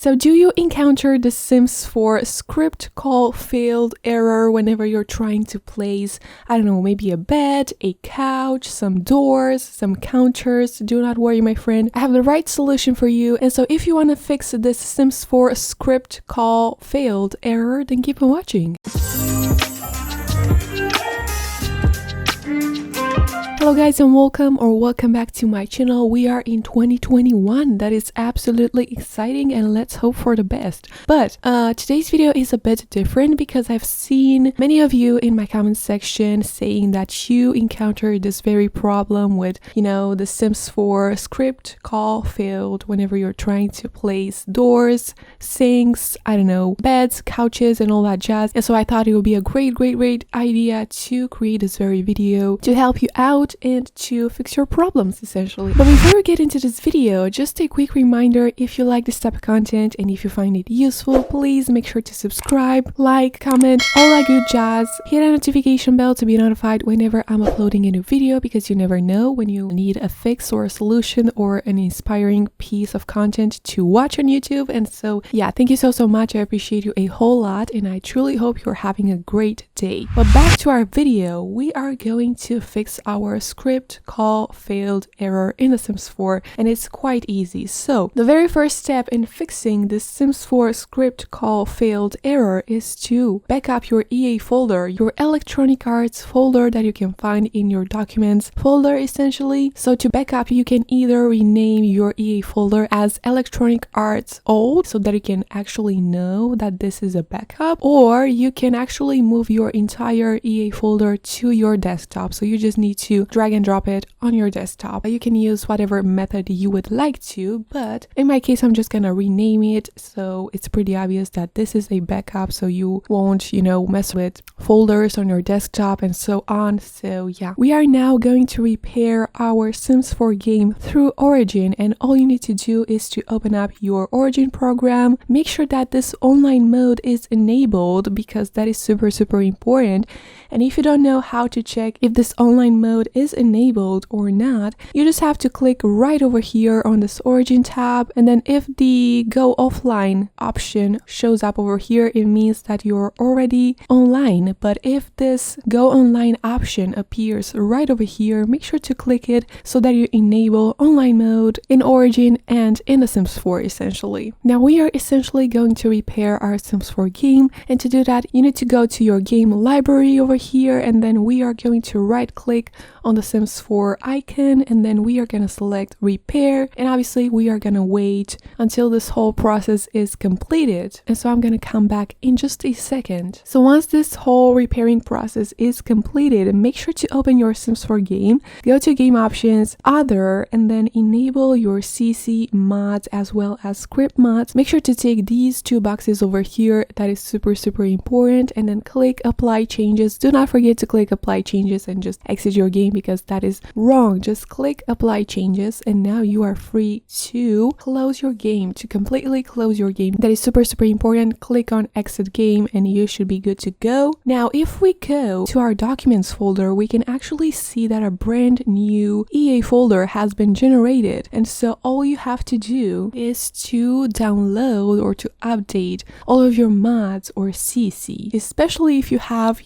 So do you encounter the Sims 4 script call failed error whenever you're trying to place, I don't know, maybe a bed, a couch, some doors, some counters? Do not worry, my friend. I have the right solution for you. And so if you want to fix this Sims 4 script call failed error, then keep on watching. Hello guys, and welcome back to my channel. We are in 2021. That is absolutely exciting, and let's hope for the best. But today's video is a bit different because I've seen many of you in my comment section saying that you encountered this very problem with, the Sims 4 script call failed whenever you're trying to place doors, sinks, I don't know, beds, couches, and all that jazz. And so I thought it would be a great idea to create this very video to help you out and to fix your problems, essentially. But before we get into this video, just a quick reminder: if you like this type of content and if you find it useful, please make sure to subscribe, like, comment, all that good jazz. Hit a notification bell to be notified whenever I'm uploading a new video, because you never know when you need a fix or a solution or an inspiring piece of content to watch on YouTube. And so yeah, thank you so much. I appreciate you a whole lot, and I truly hope you're having a great day. But back to our video, we are going to fix our script call failed error in The Sims 4, and it's quite easy. So the very first step in fixing this Sims 4 script call failed error is to back up your EA folder, your electronic arts folder that you can find in your documents folder, essentially. So to back up, you can either rename your EA folder as electronic arts old so that you can actually know that this is a backup, or you can actually move your entire EA folder to your desktop. So you just need to drag and drop it on your desktop. You can use whatever method you would like to, but in my case, I'm just gonna rename it so it's pretty obvious that this is a backup, so you won't, mess with folders on your desktop and so on. So yeah, we are now going to repair our Sims 4 game through Origin, and all you need to do is to open up your Origin program. Make sure that this online mode is enabled, because that is super important. And if you don't know how to check if this online mode is enabled or not, you just have to click right over here on this Origin tab, and then if the go offline option shows up over here, it means that you're already online. But if this go online option appears right over here, make sure to click it so that you enable online mode in Origin and in The Sims 4, essentially. Now we are essentially going to repair our Sims 4 game, and to do that, you need to go to your game library over here, and then we are going to right click on the Sims 4 icon, and then we are going to select repair, and obviously we are going to wait until this whole process is completed. And so I'm going to come back in just a second. So once this whole repairing process is completed, make sure to open your Sims 4 game, go to game options, other, and then enable your CC mods as well as script mods. Make sure to tick these two boxes over here. That is super important, and then click apply changes. Do not forget to click apply changes and just exit your game, because that is wrong. Just click apply changes, and now you are free to close your game, to completely close your game. That is super important. Click on exit game and you should be good to go. Now if we go to our documents folder, we can actually see that a brand new EA folder has been generated, and so all you have to do is to download or to update all of your mods or CC, especially if you have,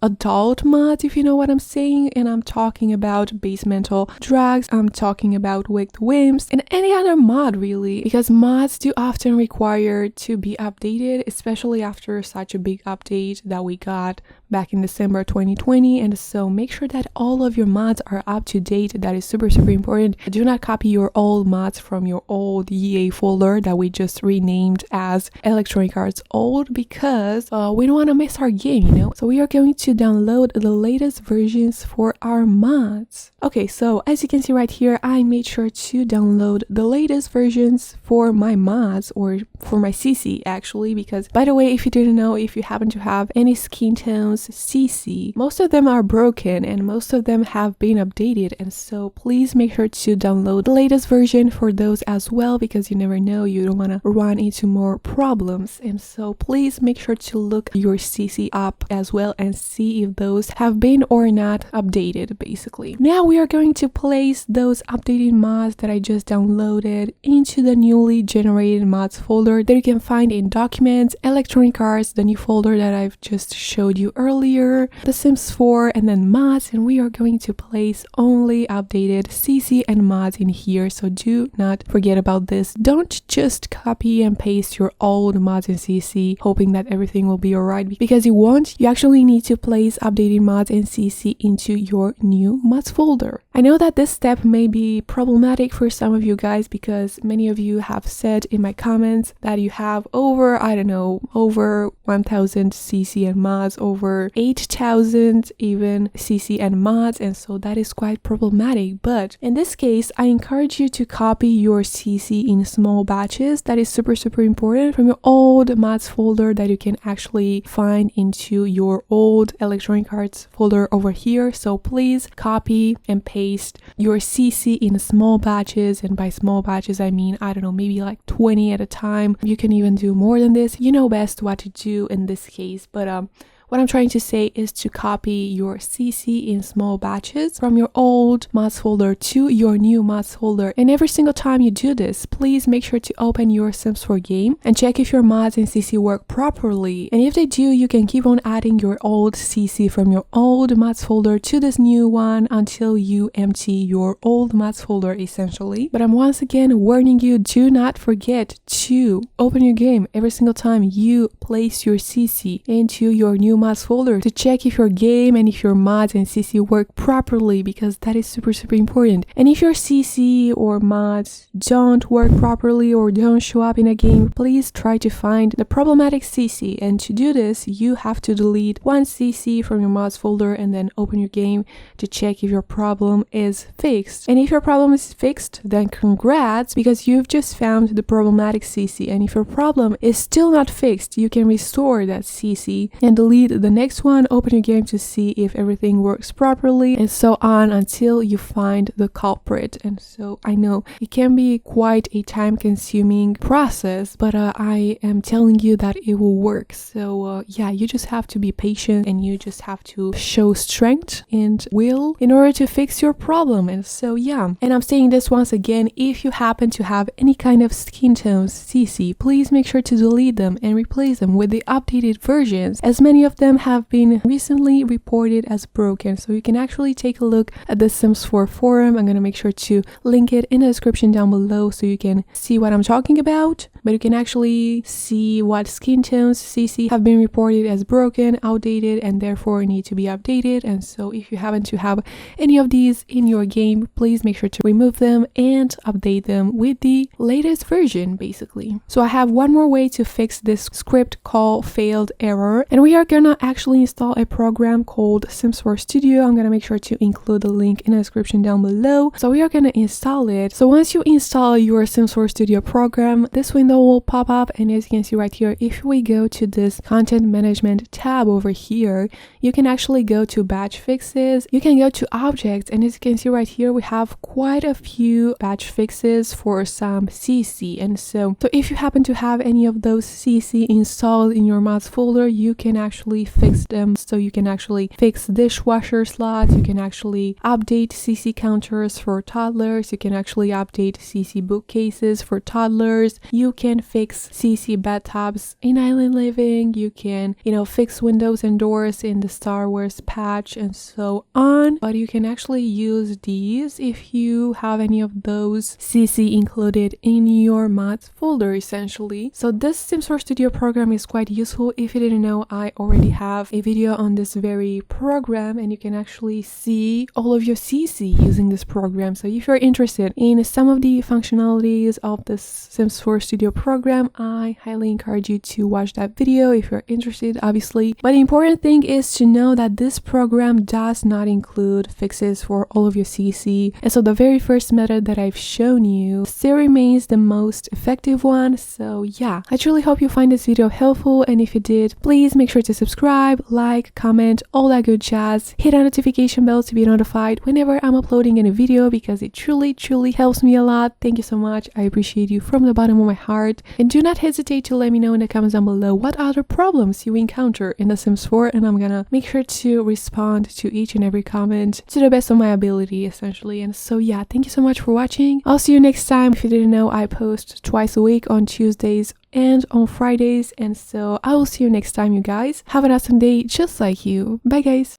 adult mods, if you know what I'm saying. And I'm talking about basemental drugs, I'm talking about wicked whims, and any other mod really, because mods do often require to be updated, especially after such a big update that we got back in December 2020. And so make sure that all of your mods are up to date. That is super important. Do not copy your old mods from your old EA folder that we just renamed as Electronic Arts Old, because we don't want to miss our game, So we are going to download the latest versions for our mods. Okay, so as you can see right here, I made sure to download the latest versions for my mods, or for my CC actually, because by the way, if you didn't know, if you happen to have any skin tones CC, most of them are broken and most of them have been updated, and so please make sure to download the latest version for those as well, because you never know, you don't want to run into more problems. And so please make sure to look your CC up as well and see if those have been or not updated, basically. basically. Now we are going to place those updated mods that I just downloaded into the newly generated mods folder that you can find in Documents, Electronic Arts, the new folder that I've just showed you earlier, The Sims 4, and then mods, and we are going to place only updated CC and mods in here, so do not forget about this. Don't just copy and paste your old mods in CC hoping that everything will be alright, because it won't. You actually need to place updated mods in CC into your new mods folder. I know that this step may be problematic for some of you guys because many of you have said in my comments that you have over 1000 CC and mods, over 8000 even CC and mods, and so that is quite problematic. But in this case, I encourage you to copy your CC in small batches. That is super important from your old mods folder that you can actually find into your old Electronic Arts folder over here. So please copy and paste your CC in small batches, and by small batches I mean, I don't know, maybe like 20 at a time. You can even do more than this. You know best what to do in this case, but what I'm trying to say is to copy your CC in small batches from your old mods folder to your new mods folder. And every single time you do this, please make sure to open your Sims 4 game and check if your mods in CC work properly. And if they do, you can keep on adding your old CC from your old mods folder to this new one until you empty your old mods folder essentially. But I'm once again warning you, do not forget to open your game every single time you place your CC into your new mods folder to check if your game and if your mods and CC work properly, because that is super important. And if your CC or mods don't work properly or don't show up in a game, please try to find the problematic CC, and to do this you have to delete one CC from your mods folder and then open your game to check if your problem is fixed. And if your problem is fixed, then congrats, because you've just found the problematic CC. And if your problem is still not fixed, you can restore that CC and delete the next one, open your game to see if everything works properly, and so on until you find the culprit. And so I know it can be quite a time-consuming process, but I am telling you that it will work. So yeah, you just have to be patient and you just have to show strength and will in order to fix your problem. And so yeah, and I'm saying this once again, if you happen to have any kind of skin tones CC, please make sure to delete them and replace them with the updated versions, as many of them have been recently reported as broken. So you can actually take a look at the Sims 4 forum. I'm gonna make sure to link it in the description down below so you can see what I'm talking about. But you can actually see what skin tones CC have been reported as broken, outdated, and therefore need to be updated. And so if you happen to have any of these in your game, please make sure to remove them and update them with the latest version basically. So I have one more way to fix this script call failed error, and we are gonna actually install a program called Sims 4 Studio. I'm gonna make sure to include the link in the description down below. So we are gonna install it. So once you install your Sims 4 Studio program, this window will pop up, and as you can see right here, if we go to this content management tab over here, you can actually go to batch fixes, you can go to objects, and as you can see right here, we have quite a few batch fixes for some CC. And so if you happen to have any of those CC installed in your mods folder, you can actually fix them. So you can actually fix dishwasher slots, you can actually update CC counters for toddlers, you can actually update CC bookcases for toddlers, you can fix CC bathtubs in Island Living, you can, fix windows and doors in the Star Wars patch, and so on. But you can actually use these if you have any of those CC included in your mods folder essentially. So this Sims 4 Studio program is quite useful. If you didn't know, I already have a video on this very program, and you can actually see all of your CC using this program. So if you're interested in some of the functionalities of this Sims 4 Studio program, I highly encourage you to watch that video if you're interested, obviously. But the important thing is to know that this program does not include fixes for all of your CC. And so the very first method that I've shown you still remains the most effective one. So yeah, I truly hope you find this video helpful, and if you did, please make sure to subscribe subscribe, like, comment, all that good jazz. Hit that notification bell to be notified whenever I'm uploading a new video, because it truly helps me a lot. Thank you so much. I appreciate you from the bottom of my heart. And do not hesitate to let me know in the comments down below what other problems you encounter in The Sims 4, and I'm gonna make sure to respond to each and every comment to the best of my ability, essentially. And so yeah, thank you so much for watching. I'll see you next time. If you didn't know, I post twice a week on Tuesdays and on Fridays, and so I will see you next time, you guys. Have an awesome day just like you. Bye guys.